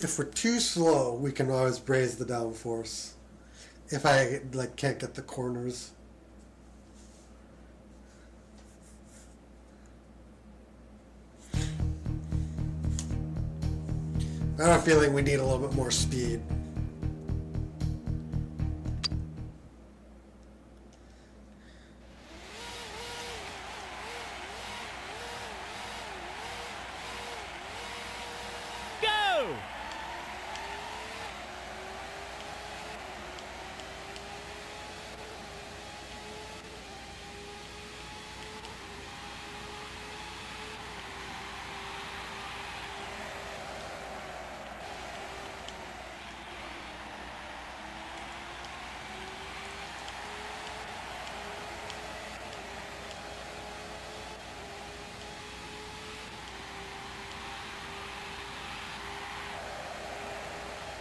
If we're too slow, we can always braze the downforce. If I can't get the corners. I have a feeling we need a little bit more speed. Go!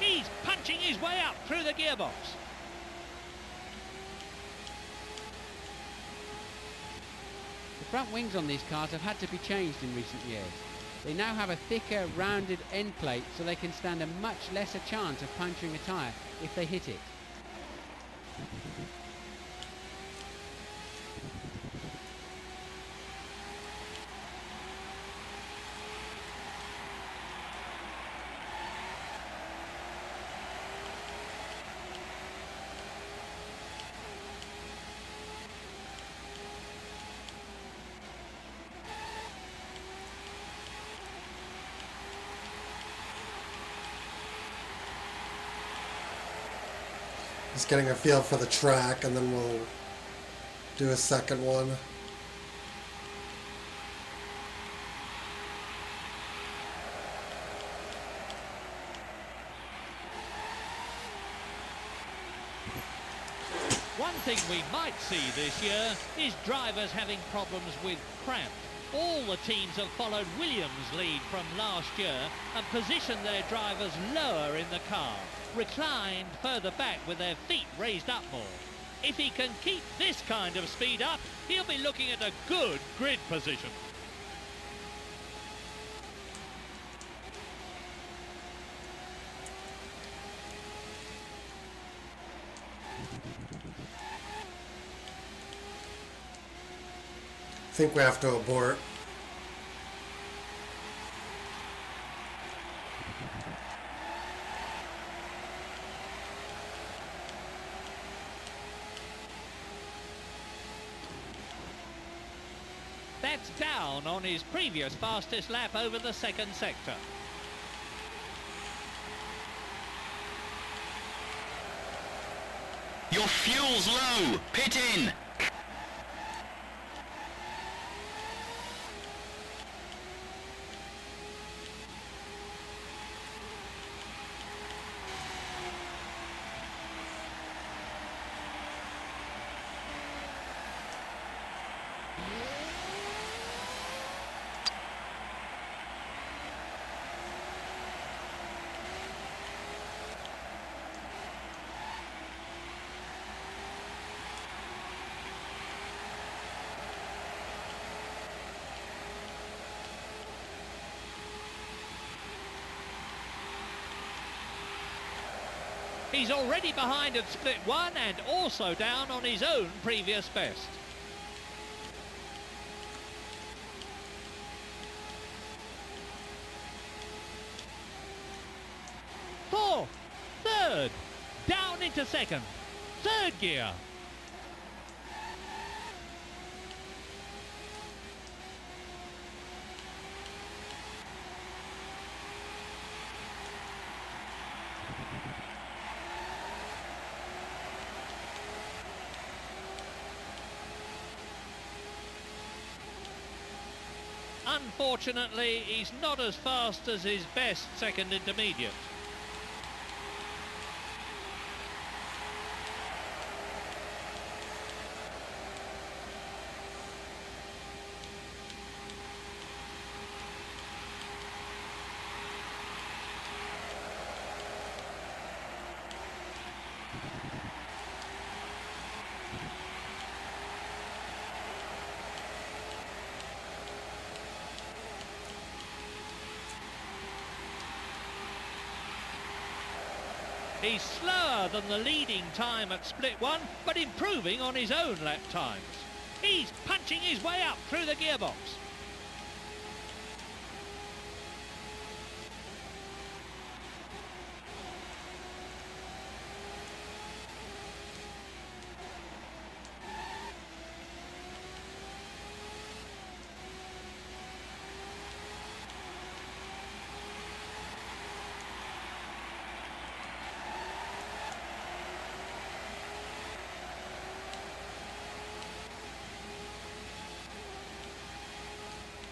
He's punching his way up through the gearbox. The front wings on these cars have had to be changed in recent years. They now have a thicker, rounded end plate so they can stand a much lesser chance of puncturing a tyre if they hit it. Just getting a feel for the track, and then we'll do a second one. One thing we might see this year is drivers having problems with cramp. All the teams have followed Williams' lead from last year and positioned their drivers lower in the car, reclined further back with their feet raised up more. If he can keep this kind of speed up, he'll be looking at a good grid position. I think we have to abort. That's down on his previous fastest lap over the second sector. Your fuel's low! Pit in! He's already behind at split one and also down on his own previous best. Fourth, third, down into second, third gear. Unfortunately, he's not as fast as his best second intermediate. He's slower than the leading time at split 1, but improving on his own lap times. He's punching his way up through the gearbox.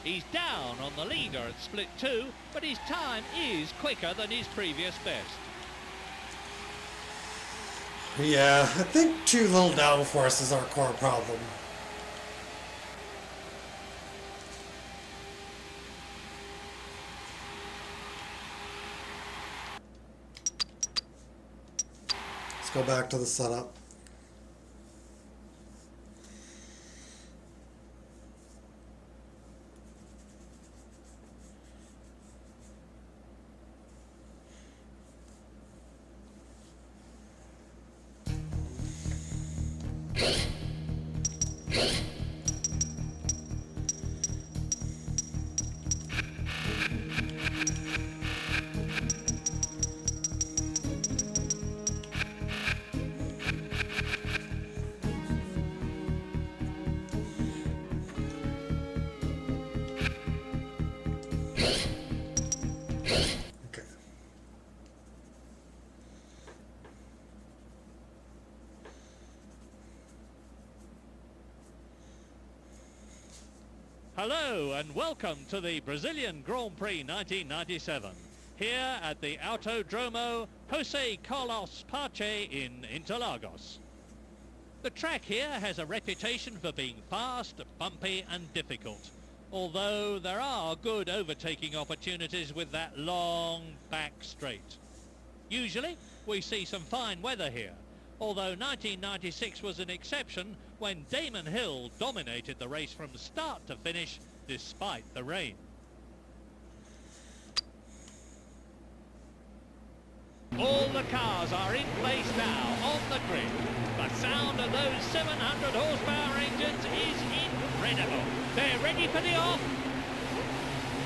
He's down on the leader at split 2, but his time is quicker than his previous best. Yeah, I think too little downforce is our core problem. Let's go back to the setup. Okay. Hello and welcome to the Brazilian Grand Prix 1997, here at the Autodromo José Carlos Pache in Interlagos. The track here has a reputation for being fast, bumpy and difficult, although there are good overtaking opportunities with that long back straight. Usually we see some fine weather here, although 1996 was an exception when Damon Hill dominated the race from start to finish despite the rain. All the cars are in place now on the grid. The sound of those 700 horsepower engines is incredible. They're ready for the off.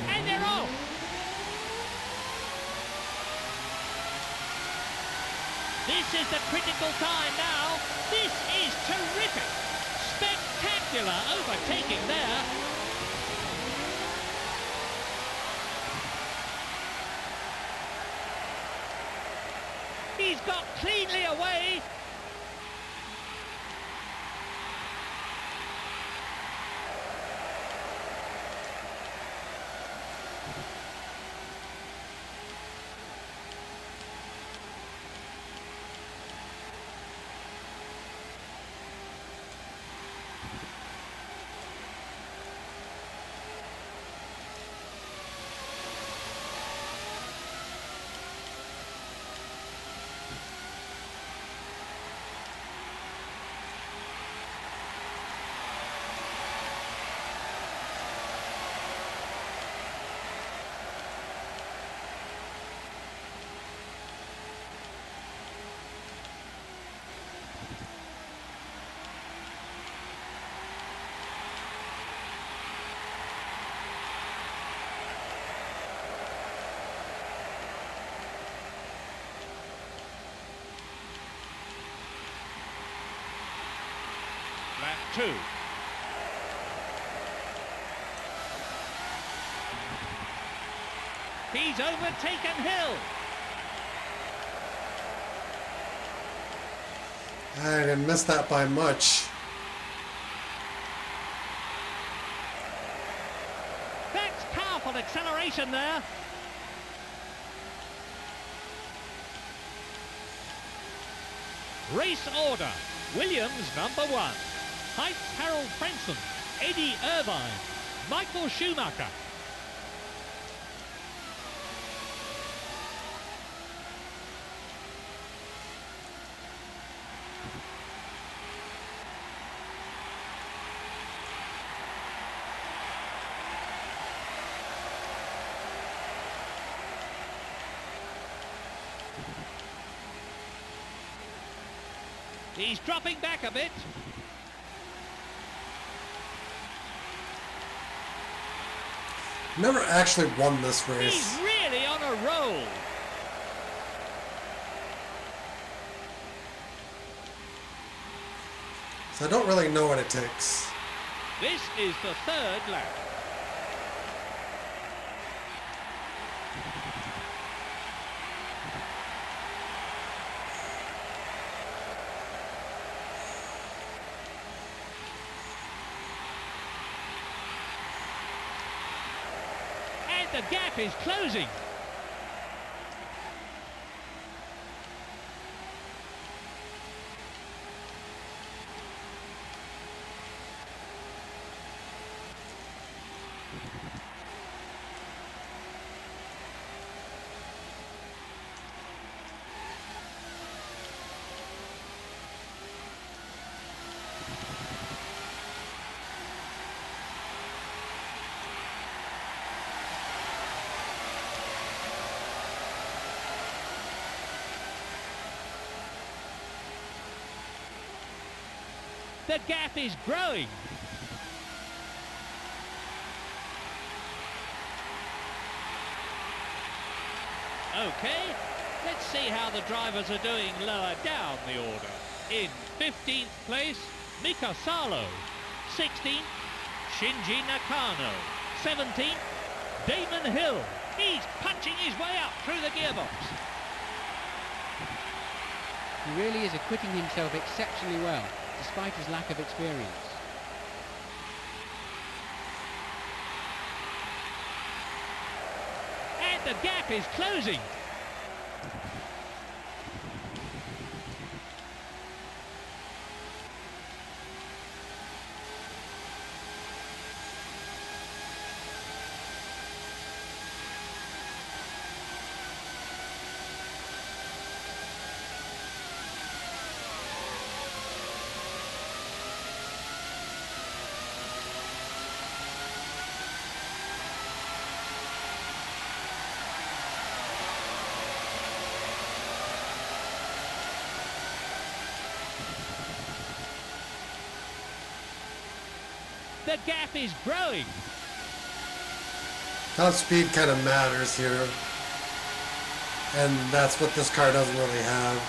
And they're off. This is the critical time now. This is terrific. Spectacular overtaking there. He's got cleanly away. Lap 2. He's overtaken Hill. I didn't miss that by much. That's powerful acceleration there. Race order. Williams number 1. Heights Harold Frenson. Eddie Irvine. Michael Schumacher. He's dropping back a bit. Never actually won this race. He's really on a roll. So I don't really know what it takes. This is the third lap. And the gap is closing. The gap is growing. Okay, let's see how the drivers are doing lower down the order. In 15th place, Mika Salo. 16th, Shinji Nakano. 17th, Damon Hill. He's punching his way up through the gearbox. He really is acquitting himself exceptionally well, despite his lack of experience. And the gap is closing. The gap is growing. Top speed kind of matters here. And that's what this car doesn't really have.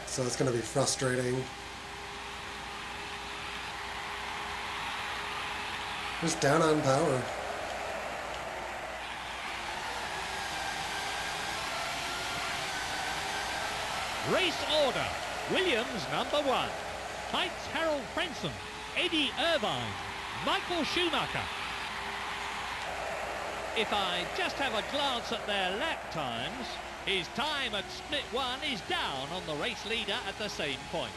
So it's going to be frustrating. Just down on power. Race order. Williams number 1. Heinz Harold Frentzen. Eddie Irvine. Michael Schumacher. If I just have a glance at their lap times, his time at split 1 is down on the race leader at the same point.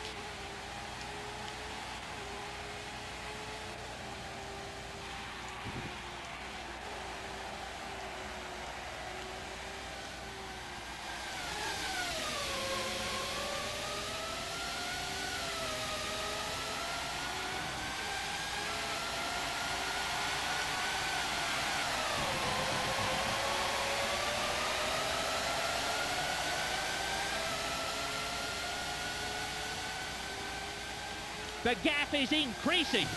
The gap is increasing.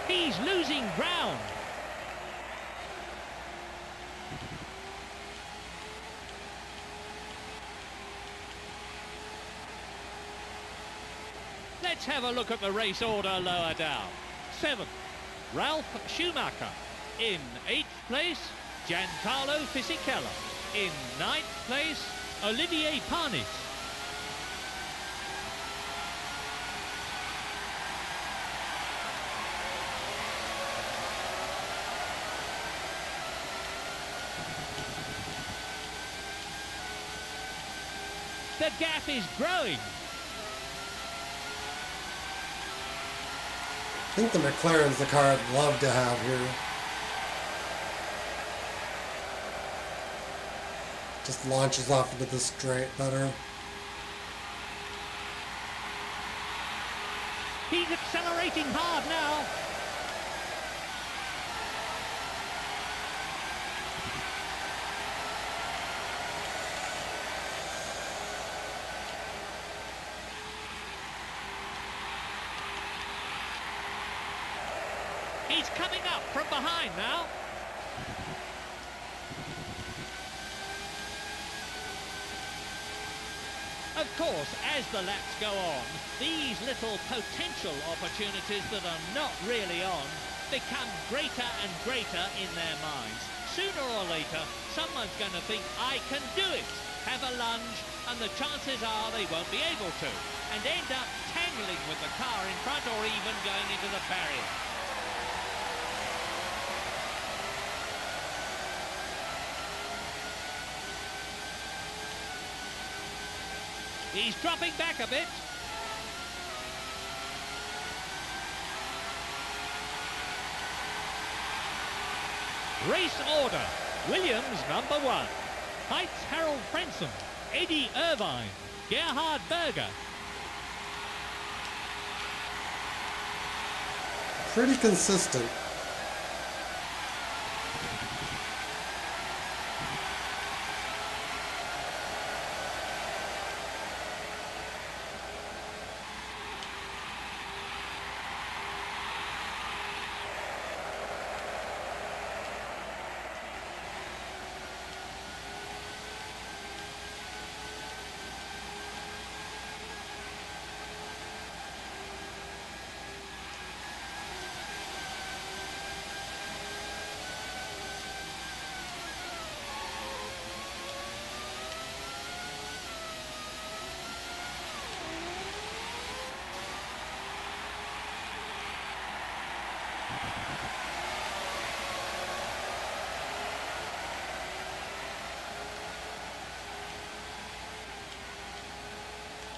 He's losing ground. Let's have a look at the race order lower down. 7th, Ralph Schumacher. In 8th place, Giancarlo Fisichella. In 9th place, Olivier Panis. The gap is growing. I think the McLaren's the car I'd love to have here. Just launches off into the straight better. He's accelerating hard now. He's coming up from behind now. Of course, as the laps go on, these little potential opportunities that are not really on become greater and greater in their minds. Sooner or later, someone's going to think, I can do it, have a lunge, and the chances are they won't be able to, and end up tangling with the car in front or even going into the barrier. He's dropping back a bit. Race order. Williams #1. Heitz Harold Frenson, Eddie Irvine, Gerhard Berger. Pretty consistent.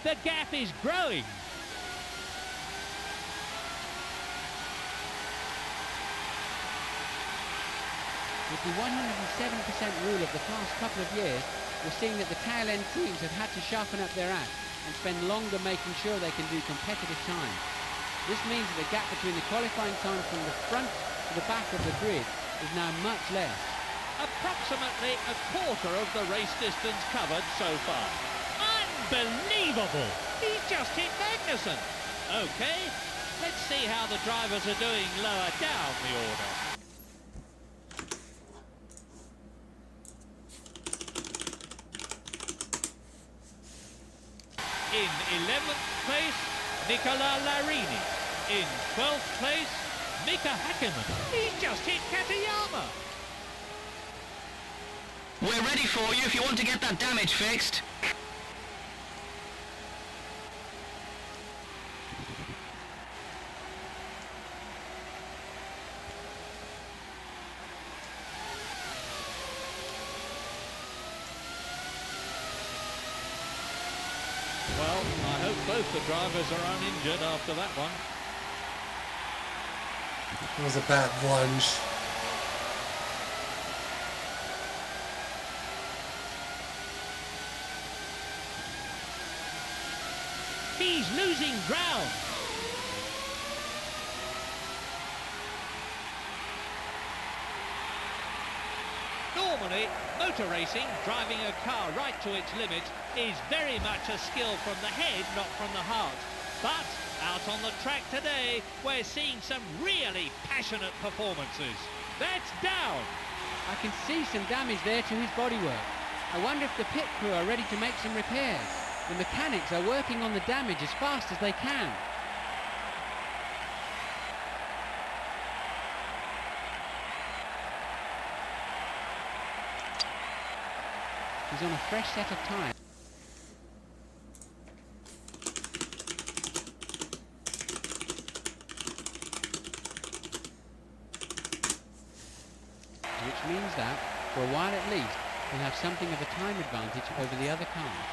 The gap is growing. With the 107% rule of the past couple of years, we're seeing that the tail-end teams have had to sharpen up their act and spend longer making sure they can do competitive time. This means that the gap between the qualifying time from the front to the back of the grid is now much less. Approximately a quarter of the race distance covered so far. Unbelievable! He's just hit Magnussen. Okay, let's see how the drivers are doing lower down the order. In 11th place, Nicola Larini. In 12th place, Mika Hakkinen. He's just hit Katayama. We're ready for you if you want to get that damage fixed. Well, I hope both the drivers are uninjured after that one. It was a bad lunge. He's losing ground. Normally, motor racing, driving a car right to its limit, is very much a skill from the head, not from the heart. But out on the track today, we're seeing some really passionate performances. That's down. I can see some damage there to his bodywork. I wonder if the pit crew are ready to make some repairs. The mechanics are working on the damage as fast as they can. He's on a fresh set of tyres. Which means that, for a while at least, he'll have something of a time advantage over the other cars.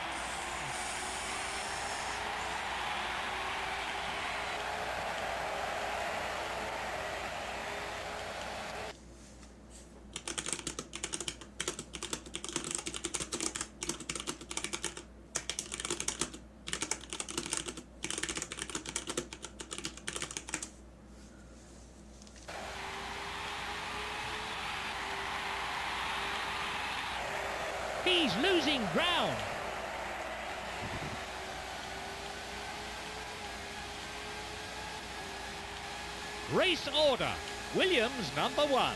He's losing ground. Race order. Williams number 1.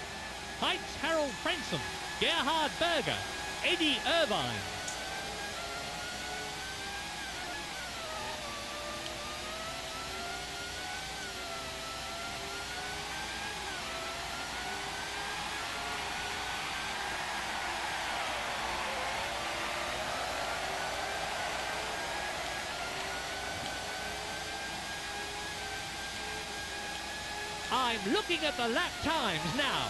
Heights Harold Frenson, Gerhard Berger, Eddie Irvine. I'm looking at the lap times now.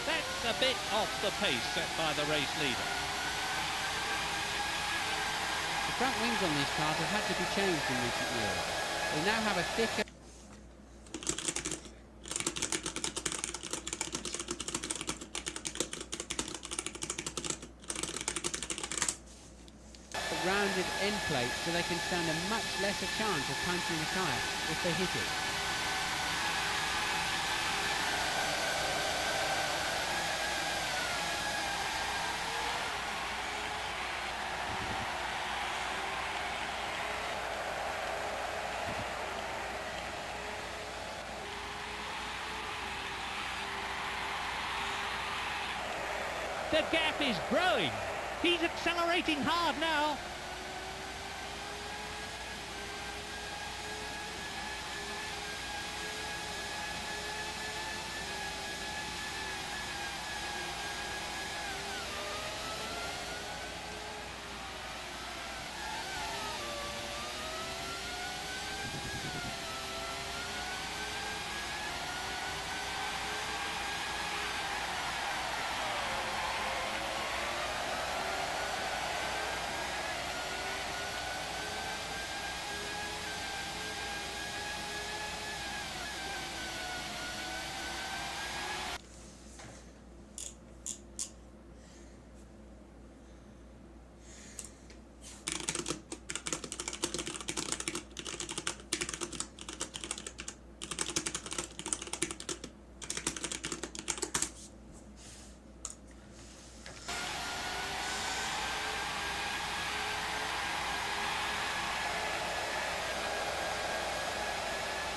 That's a bit off the pace set by the race leader. The front wings on these cars have had to be changed in recent years. They now have a thicker rounded end plate so they can stand a much lesser chance of puncturing a tyre if they hit it. The gap is growing. He's accelerating hard now.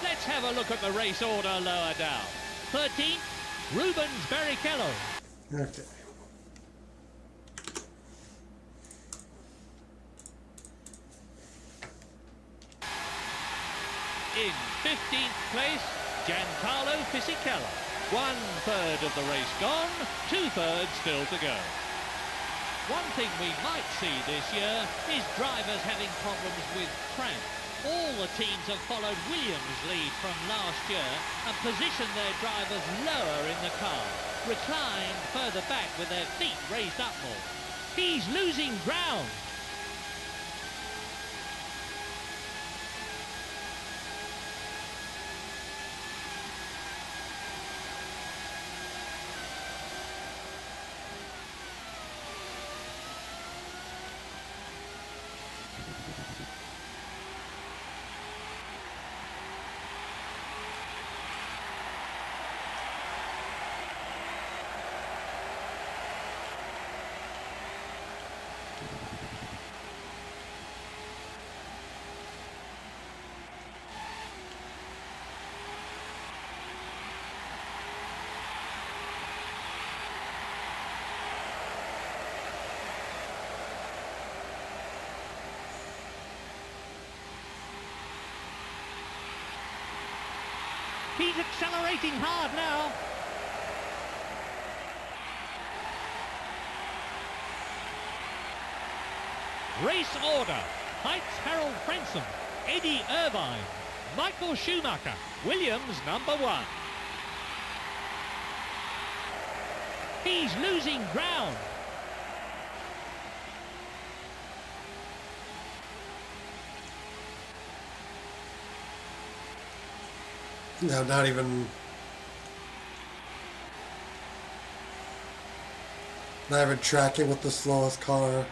Let's have a look at the race order lower down. 13th, Rubens Barrichello. Okay. In 15th place, Giancarlo Fisichella. 1/3 of the race gone, 2/3 still to go. One thing we might see this year is drivers having problems with cramp. All the teams have followed Williams' lead from last year and positioned their drivers lower in the car, reclined further back with their feet raised up more. He's losing ground. He's accelerating hard now. Race order. Heights Harold Frenson, Eddie Irvine, Michael Schumacher, Williams number 1. He's losing ground. No, not even tracking with the slowest car.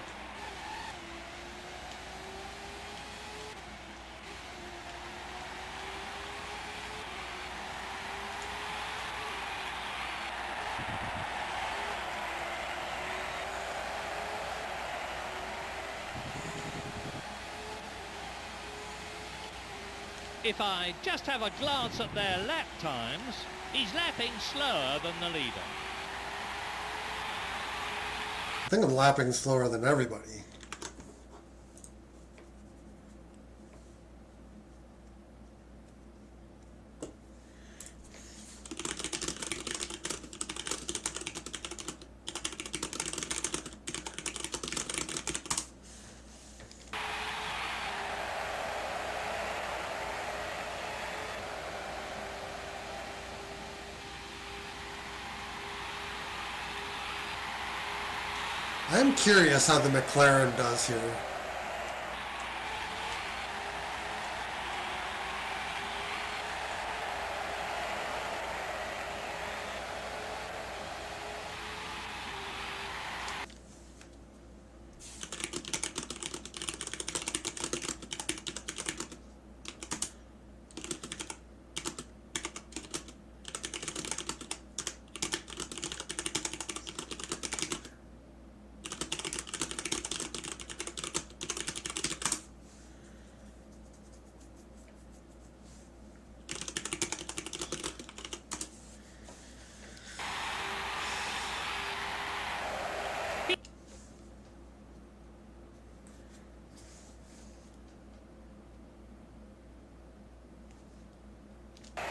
If I just have a glance at their lap times, he's lapping slower than the leader. I think I'm lapping slower than everybody. I'm curious how the McLaren does here.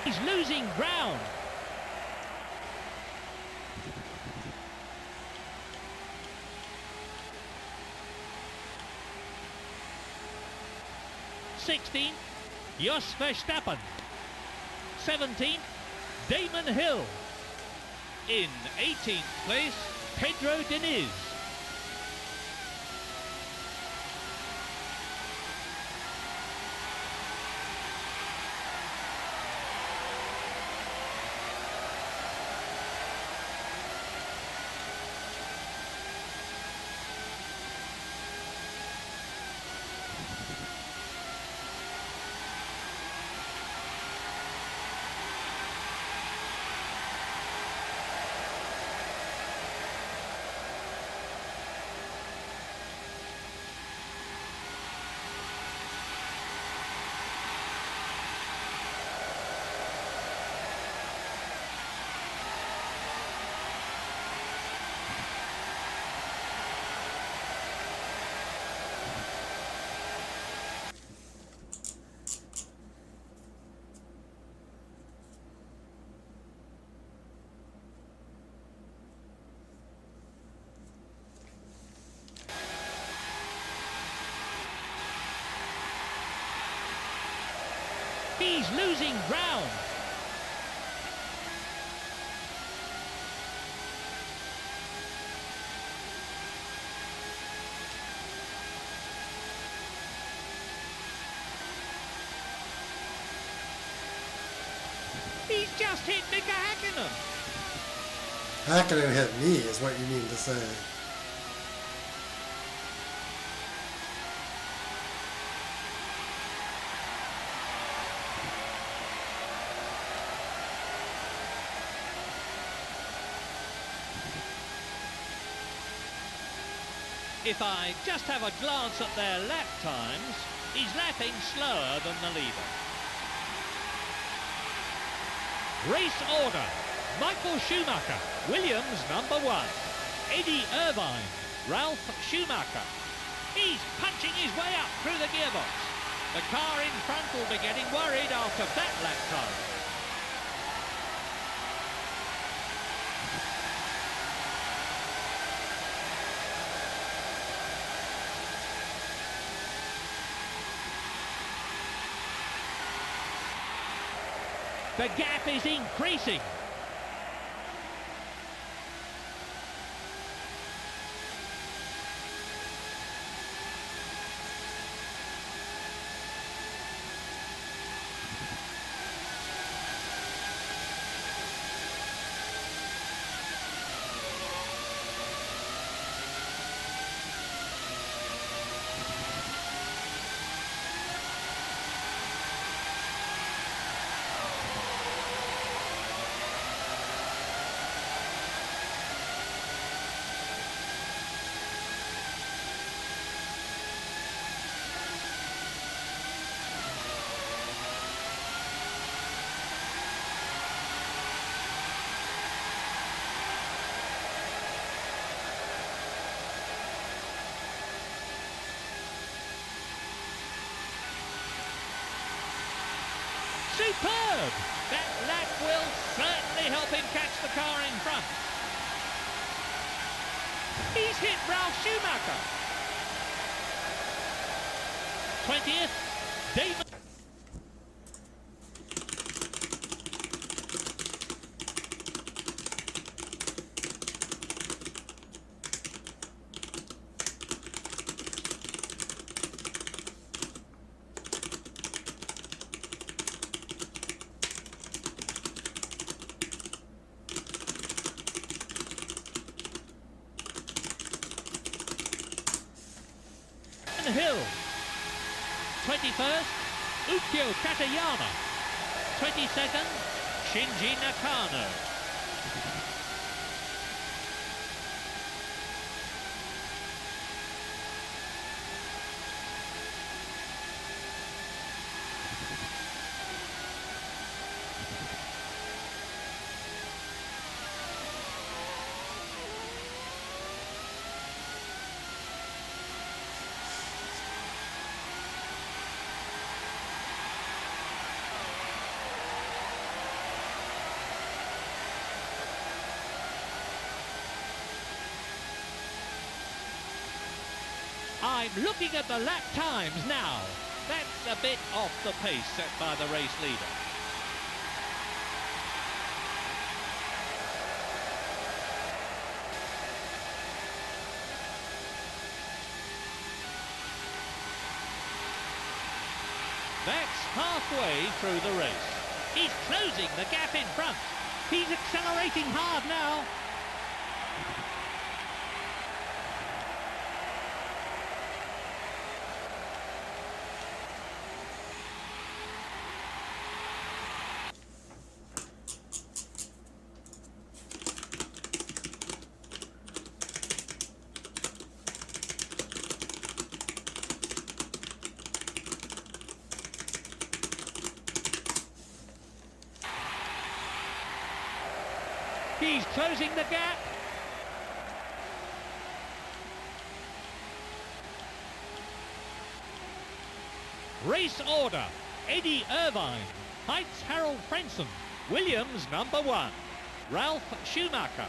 He's losing ground. '16th, Jos Verstappen. 17th, Damon Hill. In 18th place, Pedro Diniz. He's losing ground. He's just hit Mika Hakkinen. Hakkinen hit me is what you mean to say. If I just have a glance at their lap times, he's lapping slower than the leader. Race order. Michael Schumacher, Williams #1. Eddie Irvine, Ralph Schumacher. He's punching his way up through the gearbox. The car in front will be getting worried after that lap time. The gap is increasing. Superb! That lap will certainly help him catch the car in front. He's hit Ralf Schumacher. 20th, Damon. Hill. 21st, Ukyo Katayama. 22nd, Shinji Nakano. I'm looking at the lap times now. That's a bit off the pace set by the race leader. That's halfway through the race. He's closing the gap in front. He's accelerating hard now. He's closing the gap. Race order. Eddie Irvine. Heights Harold Frenson. Williams number 1. Ralf Schumacher.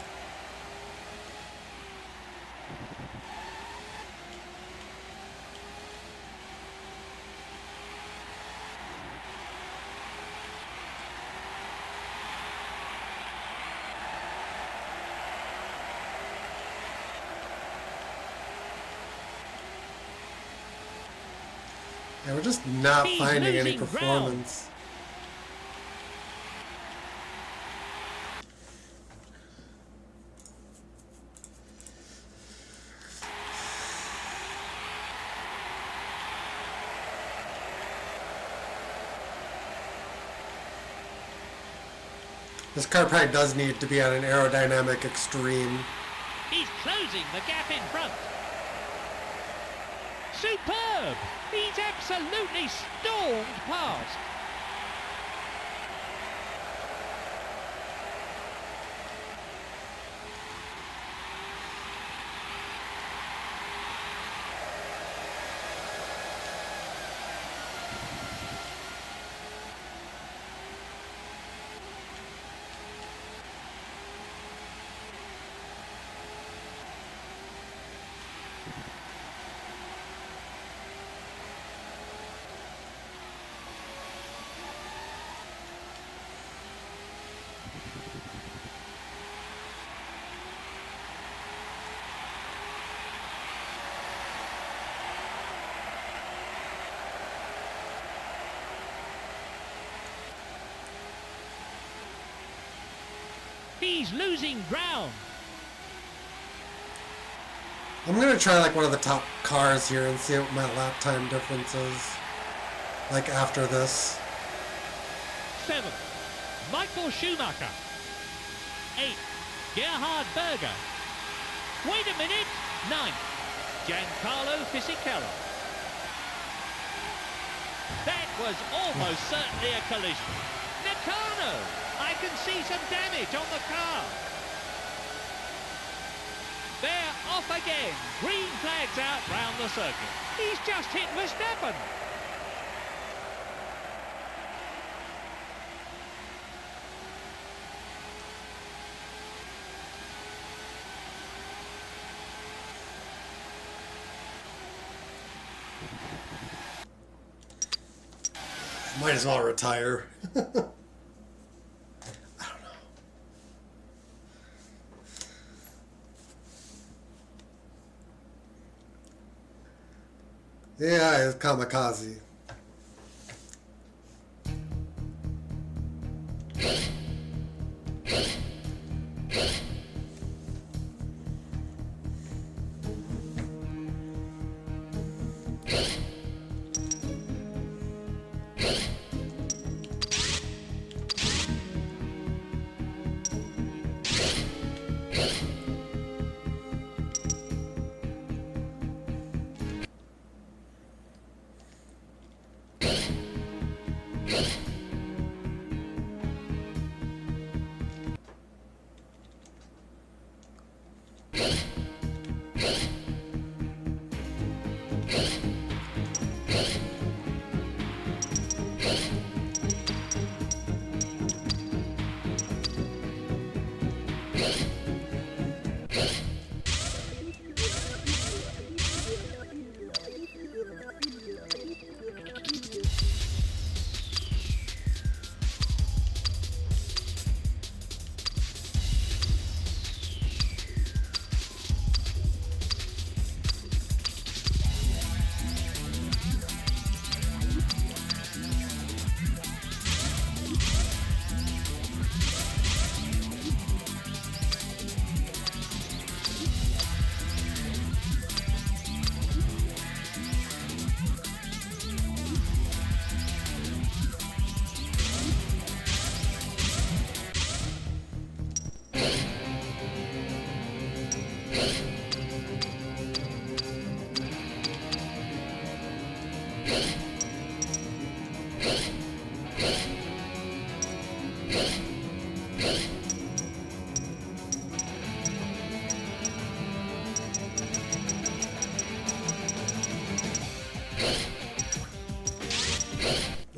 Yeah, we're just not He's finding any losing performance. This car probably does need to be at an aerodynamic extreme. He's closing the gap in front. Superb! He's absolutely stormed past. He's losing ground. I'm gonna try like one of the top cars here and see what my lap time difference is. Like after this. 7. Michael Schumacher. 8. Gerhard Berger. Wait a minute. 9. Giancarlo Fisichella. That was almost certainly a collision. Nakano! I can see some damage on the car. They're off again. Green flags out round the circuit. He's just hit Verstappen. Might as well retire. I don't know. Yeah, it's kamikaze.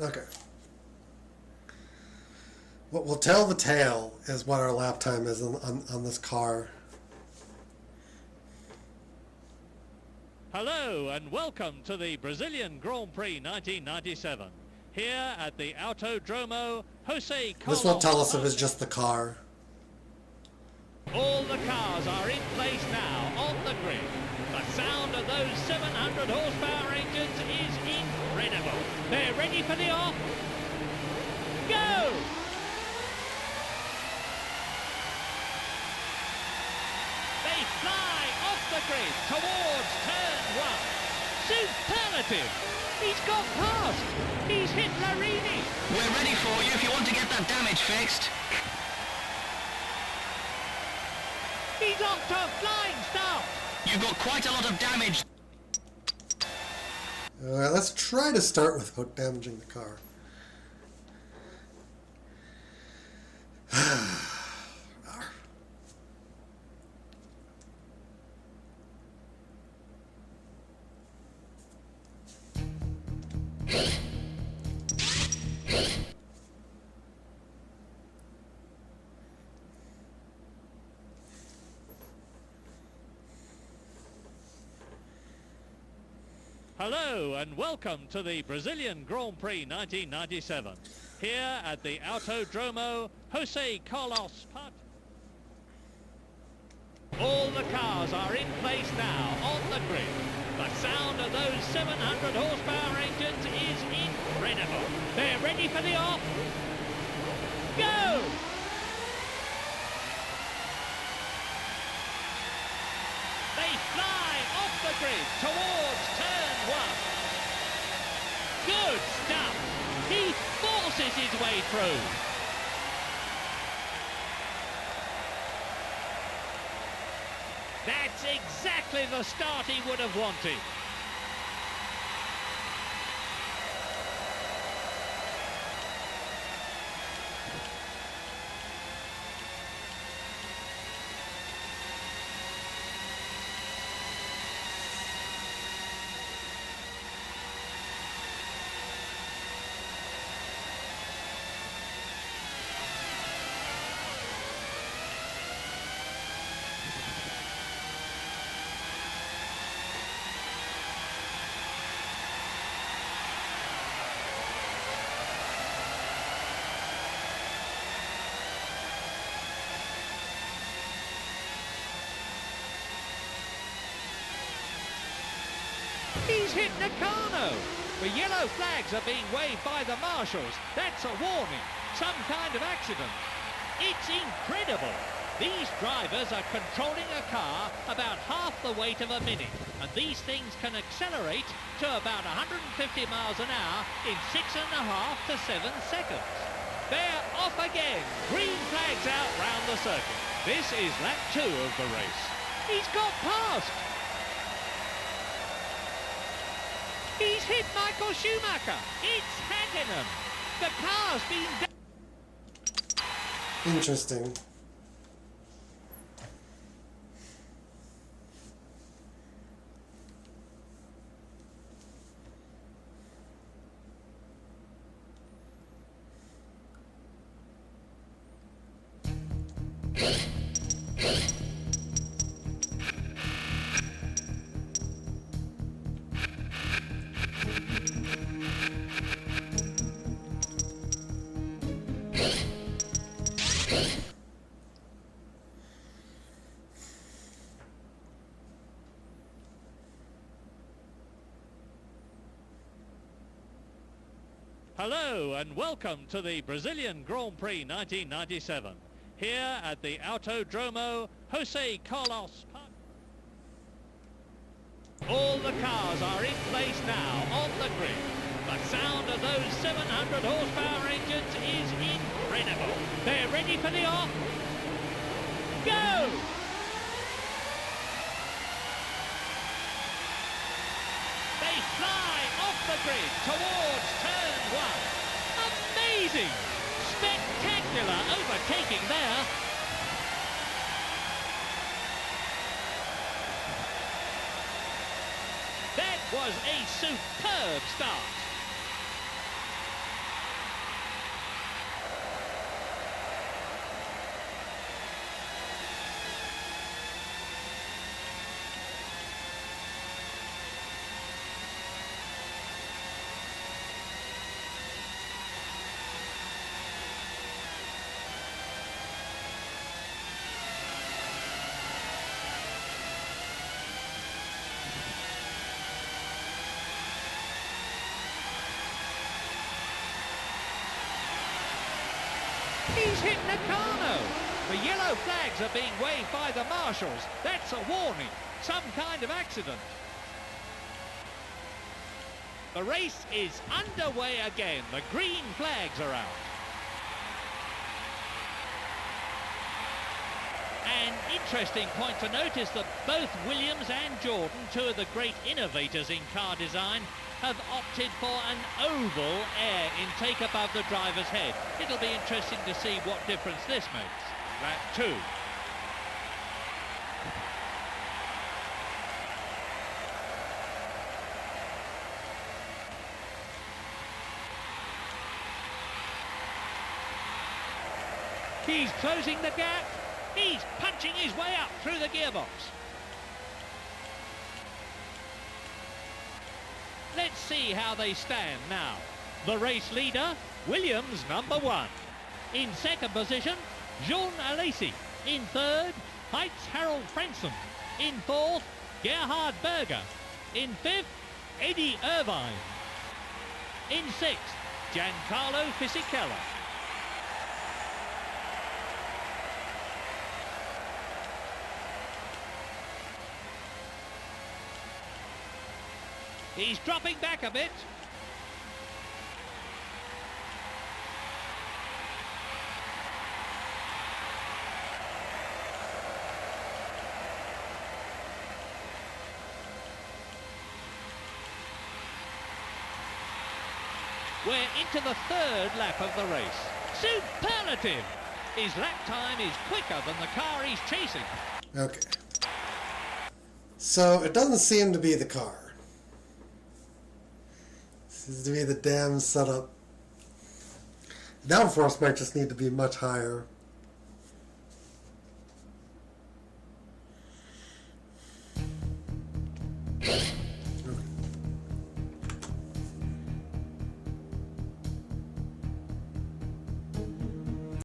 Okay. What will tell the tale is what our lap time is on this car. Hello and welcome to the Brazilian Grand Prix 1997. Here at the Autodromo Jose Carlos. This won't tell us if it's just the car. All the cars are in place now on the grid. The sound of those 700 horsepower engines is incredible. They're ready for the off. Go! They fly off the grid towards turn one. Superlative! He's got past. He's hit Larini. We're ready for you if you want to get that damage fixed. He's off to a flying start. You've got quite a lot of damage. Alright, let's try to start without damaging the car. Hello and welcome to the Brazilian Grand Prix 1997. Here at the Autodromo Jose Carlos Part. All the cars are in place now on the grid. The sound of those 700 horsepower engines is incredible. They're ready for the off. Go! They fly off the grid towards turn one. Good stuff. He forces his way through. That's exactly the start he would have wanted. He's hit Nakano. The yellow flags are being waved by the marshals. That's a warning. Some kind of accident. It's incredible. These drivers are controlling a car about half the weight of a Mini, and these things can accelerate to about 150 miles an hour in 6.5 to 7 seconds. They're off again. Green flags out round the circuit. This is lap 2 of the race. He's got past. He's hit Michael Schumacher. It's Hakkinen. The car's been... Interesting. Hello and welcome to the Brazilian Grand Prix 1997. Here at the Autodromo Jose Carlos Park. All the cars are in place now on the grid. The sound of those 700 horsepower engines is incredible. They're ready for the off. Go! They fly off the grid towards turn 1. Amazing! Spectacular overtaking there. That was a superb start. He's hit Nakano. The yellow flags are being waved by the marshals. That's a warning. Some kind of accident. The race is underway again. The green flags are out. An interesting point to note is that both Williams and Jordan, two of the great innovators in car design, have opted for an oval air intake above the driver's head. It'll be interesting to see what difference this makes. Lap 2. He's closing the gap. He's punching his way up through the gearbox. Let's see how they stand now. The race leader, Williams number 1. In second position, Jean Alesi. In third, Heitz Harold Frentzen. In fourth, Gerhard Berger. In fifth, Eddie Irvine. In sixth, Giancarlo Fisichella. He's dropping back a bit. We're into the third lap of the race. Superlative! His lap time is quicker than the car he's chasing. Okay. So it doesn't seem to be the car. Seems to be the damn setup. Downforce might just need to be much higher.